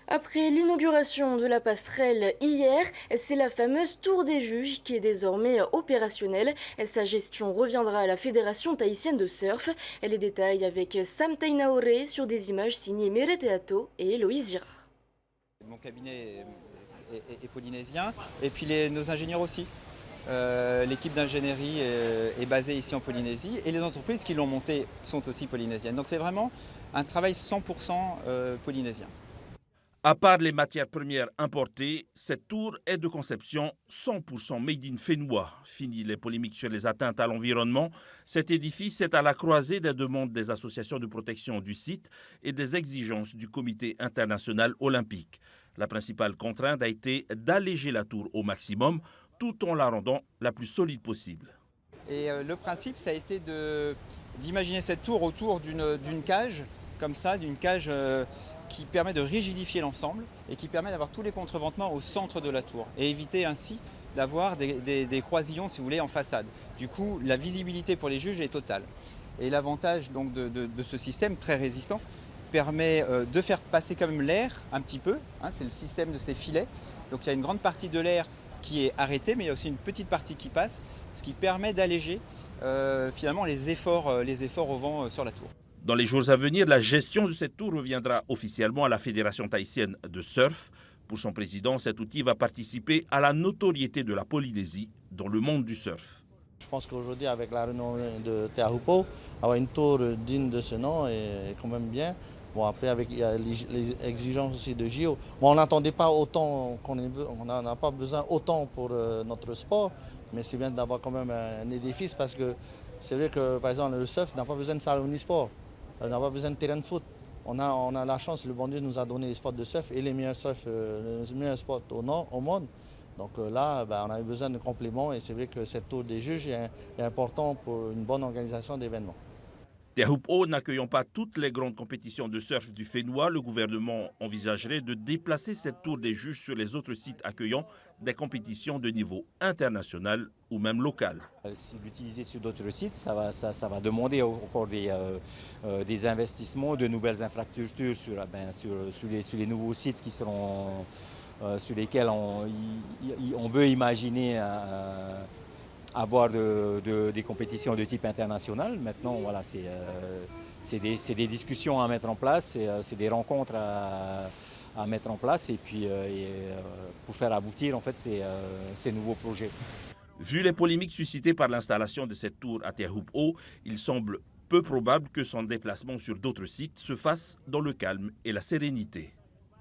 Après l'inauguration de la passerelle hier, c'est la fameuse tour des juges qui est désormais opérationnelle. Sa gestion reviendra à la Fédération tahitienne de surf. Les détails avec Sam Tainaoré sur des images signées Mereteato et Héloïse Girard. Mon cabinet est polynésien et puis nos ingénieurs aussi. L'équipe d'ingénierie est basée ici en Polynésie et les entreprises qui l'ont montée sont aussi polynésiennes. Donc c'est vraiment un travail 100% polynésien. À part les matières premières importées, cette tour est de conception 100% made in fénois. Fini les polémiques sur les atteintes à l'environnement, cet édifice est à la croisée des demandes des associations de protection du site et des exigences du Comité international olympique. La principale contrainte a été d'alléger la tour au maximum tout en la rendant la plus solide possible. Et le principe, ça a été d'imaginer cette tour autour d'une cage, comme ça, d'une cage qui permet de rigidifier l'ensemble et qui permet d'avoir tous les contreventements au centre de la tour et éviter ainsi d'avoir des croisillons, si vous voulez, en façade. Du coup, la visibilité pour les juges est totale. Et l'avantage donc de ce système très résistant permet de faire passer quand même l'air un petit peu, hein, c'est le système de ces filets. Donc il y a une grande partie de l'air qui est arrêtée, mais il y a aussi une petite partie qui passe, ce qui permet d'alléger finalement les efforts au vent sur la tour. Dans les jours à venir, la gestion de cette tour reviendra officiellement à la Fédération tahitienne de surf. Pour son président, cet outil va participer à la notoriété de la Polynésie dans le monde du surf. Je pense qu'aujourd'hui, avec la renommée de Te Ahupo'o, avoir une tour digne de ce nom est quand même bien. Bon, après, avec il y a les exigences aussi de JO. Bon, on n'attendait pas autant, on n'a pas besoin autant pour notre sport, mais c'est bien d'avoir quand même un édifice parce que c'est vrai que, par exemple, le surf n'a pas besoin de salle omnisport, n'a pas besoin de terrain de foot. On a la chance, le bon Dieu nous a donné les sports de surf et les meilleurs sports au monde. Donc là, on avait besoin de compléments et c'est vrai que cette tour des juges est important pour une bonne organisation d'événements. Te Ahupo'o n'accueillant pas toutes les grandes compétitions de surf du Fénois, le gouvernement envisagerait de déplacer cette tour des juges sur les autres sites accueillant des compétitions de niveau international ou même local. Si l'utiliser sur d'autres sites, ça va demander encore des investissements, de nouvelles infrastructures sur les nouveaux sites qui seront, sur lesquels on veut imaginer avoir des compétitions de type international. Maintenant, voilà, c'est des discussions à mettre en place, c'est des rencontres à mettre en place et puis pour faire aboutir en fait ces nouveaux projets. Vu les polémiques suscitées par l'installation de cette tour à Te Ahupo'o, il semble peu probable que son déplacement sur d'autres sites se fasse dans le calme et la sérénité.